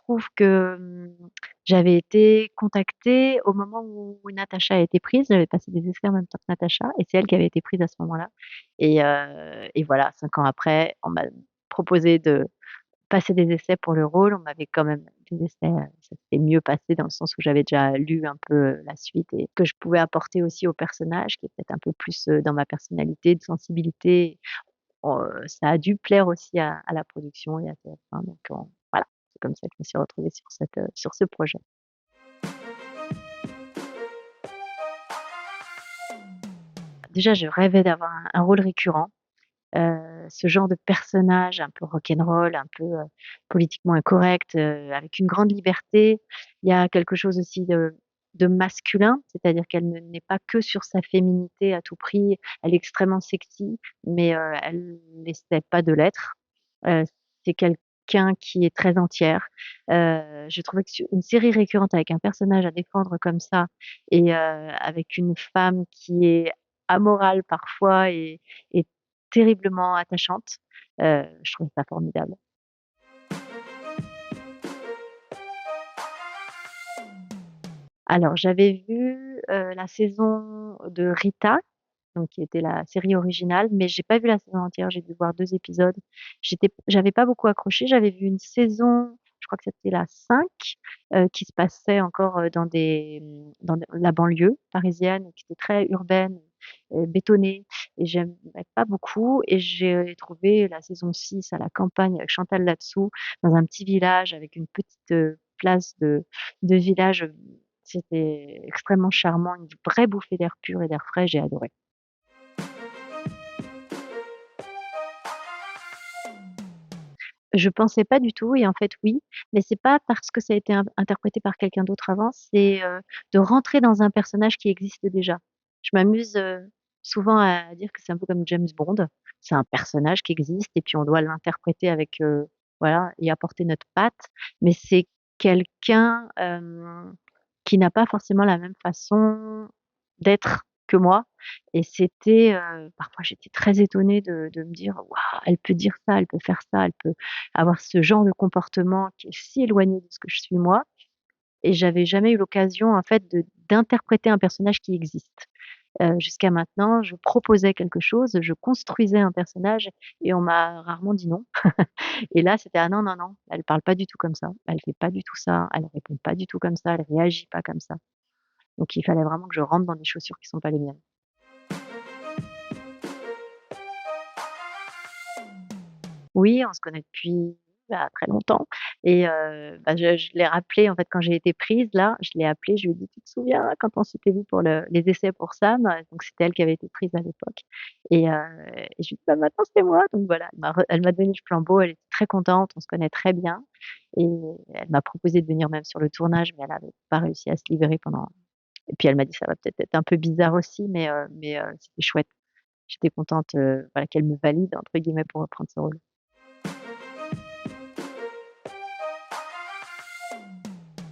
trouve que, j'avais été contactée au moment où Natasha a été prise. J'avais passé des essais en même temps que Natasha et c'est elle qui avait été prise à ce moment-là et voilà, 5 ans après, on m'a proposé de passer des essais pour le rôle. On m'avait quand même des essais, ça s'était mieux passé dans le sens où j'avais déjà lu un peu, la suite et que je pouvais apporter aussi au personnage qui est peut-être un peu plus, dans ma personnalité, de sensibilité. Ça a dû plaire aussi à la production et à TF1 donc voilà, c'est comme ça que je me suis retrouvée sur ce projet. Déjà, je rêvais d'avoir un rôle récurrent, ce genre de personnage un peu rock'n'roll, un peu, politiquement incorrect, avec une grande liberté. Il y a quelque chose aussi de masculin, c'est-à-dire qu'elle ne n'est pas que sur sa féminité à tout prix. Elle est extrêmement sexy, mais elle n'essaie pas de l'être. Heu, c'est quelqu'un qui est très entière. Je trouvais que sur une série récurrente avec un personnage à défendre comme ça et avec une femme qui est amorale parfois et terriblement attachante, je trouvais ça formidable. Alors j'avais vu, la saison de Rita, donc qui était la série originale, mais j'ai pas vu la saison entière, j'ai dû voir 2 épisodes. J'avais pas beaucoup accroché, j'avais vu une saison, je crois que c'était la 5, qui se passait encore, dans la banlieue parisienne, qui était très urbaine, bétonnée et j'aimais pas beaucoup et j'ai trouvé la saison 6 à la campagne avec Chantal là-dessous, dans un petit village avec une petite, place de village, c'était extrêmement charmant, une vraie bouffée d'air pur et d'air frais, j'ai adoré. Je pensais pas du tout et en fait oui, mais c'est pas parce que ça a été interprété par quelqu'un d'autre avant, c'est, de rentrer dans un personnage qui existe déjà. Je m'amuse, souvent à dire que c'est un peu comme James Bond. C'est un personnage qui existe et puis on doit l'interpréter avec, voilà, y apporter notre patte, mais c'est quelqu'un, qui n'a pas forcément la même façon d'être que moi et c'était, parfois j'étais très étonnée de me dire: «Waouh, elle peut dire ça, elle peut faire ça, elle peut avoir ce genre de comportement qui est si éloigné de ce que je suis moi» et j'avais jamais eu l'occasion en fait d'interpréter un personnage qui existe. Jusqu'à maintenant, je proposais quelque chose, je construisais un personnage et on m'a rarement dit non et là, c'était: «Ah non, non, non, elle parle pas du tout comme ça, elle fait pas du tout ça, elle répond pas du tout comme ça, elle réagit pas comme ça». Donc il fallait vraiment que je rentre dans des chaussures qui sont pas les miennes. Oui, on se connaît depuis, bah, très longtemps et bah, je l'ai rappelé en fait quand j'ai été prise là, je l'ai appelée, je lui ai dit: «Tu te souviens quand on s'était vu pour les essais pour Sam?» Donc c'était elle qui avait été prise à l'époque et je lui ai dit: «Bah, maintenant c'est moi». Donc voilà, elle m'a donné le flambeau, elle était très contente, on se connaît très bien et elle m'a proposé de venir même sur le tournage, mais elle avait pas réussi à se libérer pendant et puis elle m'a dit: «Ça va peut-être être un peu bizarre aussi, mais c'était chouette». J'étais contente, voilà qu'elle me «valide» entre guillemets pour reprendre ce rôle.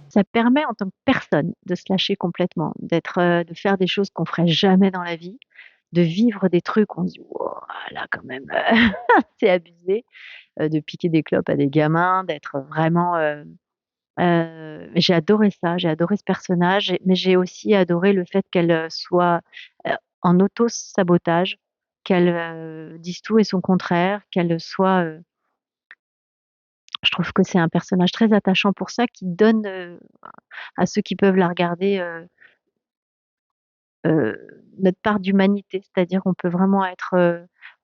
Ça permet en tant que personne de se lâcher complètement, de faire des choses qu'on ferait jamais dans la vie, de vivre des trucs, on se dit: «Waouh, là quand même, c'est abusé», de piquer des clopes à des gamins, d'être vraiment, j'ai adoré ça, j'ai adoré ce personnage mais j'ai aussi adoré le fait qu'elle, soit, heu, en auto-sabotage, qu'elle, dise tout et son contraire, qu'elle soit, je trouve que c'est un personnage très attachant pour ça, qui donne, à ceux qui peuvent la regarder, notre part d'humanité. C'est-à-dire qu'on peut vraiment être,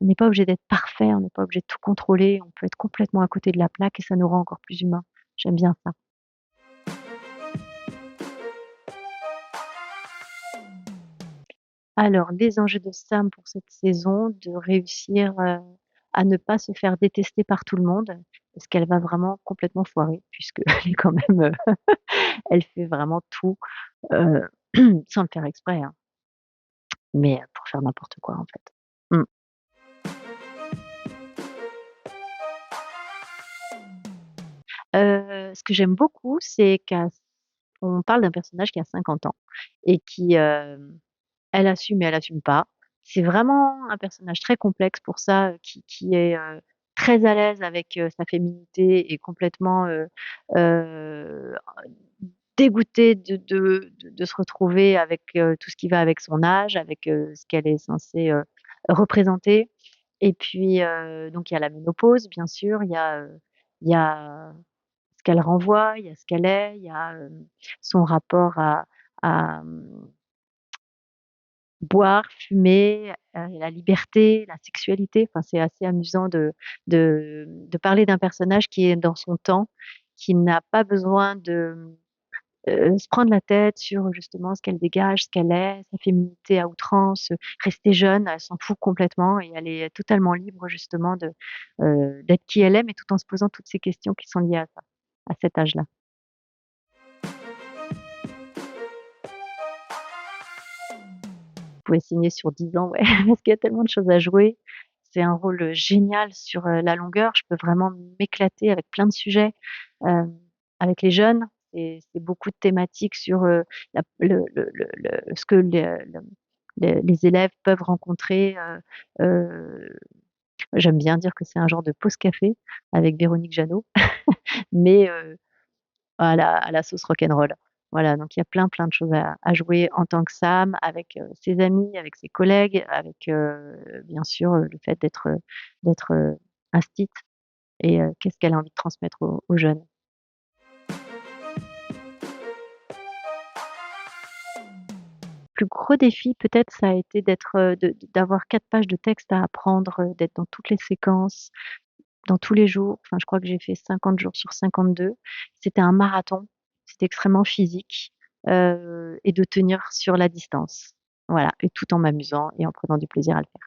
on n'est pas obligé d'être parfait, on n'est pas obligé de tout contrôler, on peut être complètement à côté de la plaque et ça nous rend encore plus humains. J'aime bien ça. Alors les enjeux de Sam pour cette saison, de réussir, à ne pas se faire détester par tout le monde, parce qu'elle va vraiment complètement foirer puisqu'elle est quand même, elle fait vraiment tout, heu, sans le faire exprès, hein, mais pour faire n'importe quoi en fait. Mmh. Ce que j'aime beaucoup, c'est qu'on parle d'un personnage qui a 50 ans et qui, elle assume et elle assume pas. C'est vraiment un personnage très complexe pour ça, qui est, très à l'aise avec, sa féminité et complètement, heu, dégoûtée de se retrouver avec, tout ce qui va avec son âge, avec, ce qu'elle est censée, représenter et puis, donc il y a la ménopause bien sûr, il y a ce qu'elle renvoie, il y a ce qu'elle est, il y a, son rapport à, boire, fumer, la liberté, la sexualité, enfin, c'est assez amusant de parler d'un personnage qui est dans son temps, qui n'a pas besoin de, se prendre la tête sur justement ce qu'elle dégage, ce qu'elle est, sa féminité à outrance, rester jeune, elle s'en fout complètement et elle est totalement libre justement d'être qui elle est, mais tout en se posant toutes ces questions qui sont liées à ça, à cet âge-là. Vous pouvez signer sur 10 ans, ouais, parce qu'il y a tellement de choses à jouer. C'est un rôle, génial sur, la longueur. Je peux vraiment m'éclater avec plein de sujets. Hem, Avec les jeunes, c'est beaucoup de thématiques sur, la le ce que les élèves peuvent rencontrer, j'aime bien dire que c'est un genre de pause café avec Véronique Jeannot, mais à la sauce rock'n'roll. Voilà, donc il y a plein, plein de choses à jouer en tant que Sam, avec, ses amis, avec ses collègues, avec, bien sûr, le fait d'être, instite et qu'est-ce qu'elle a envie de transmettre aux jeunes. Plus gros défi peut-être ça a été d'être, d'avoir 4 pages de texte à apprendre, d'être dans toutes les séquences, dans tous les jours. Enfin, je crois que j'ai fait 50 jours sur 52. C'était un marathon, c'était extrêmement physique, et de tenir sur la distance. Voilà et tout en m'amusant et en prenant du plaisir à le faire.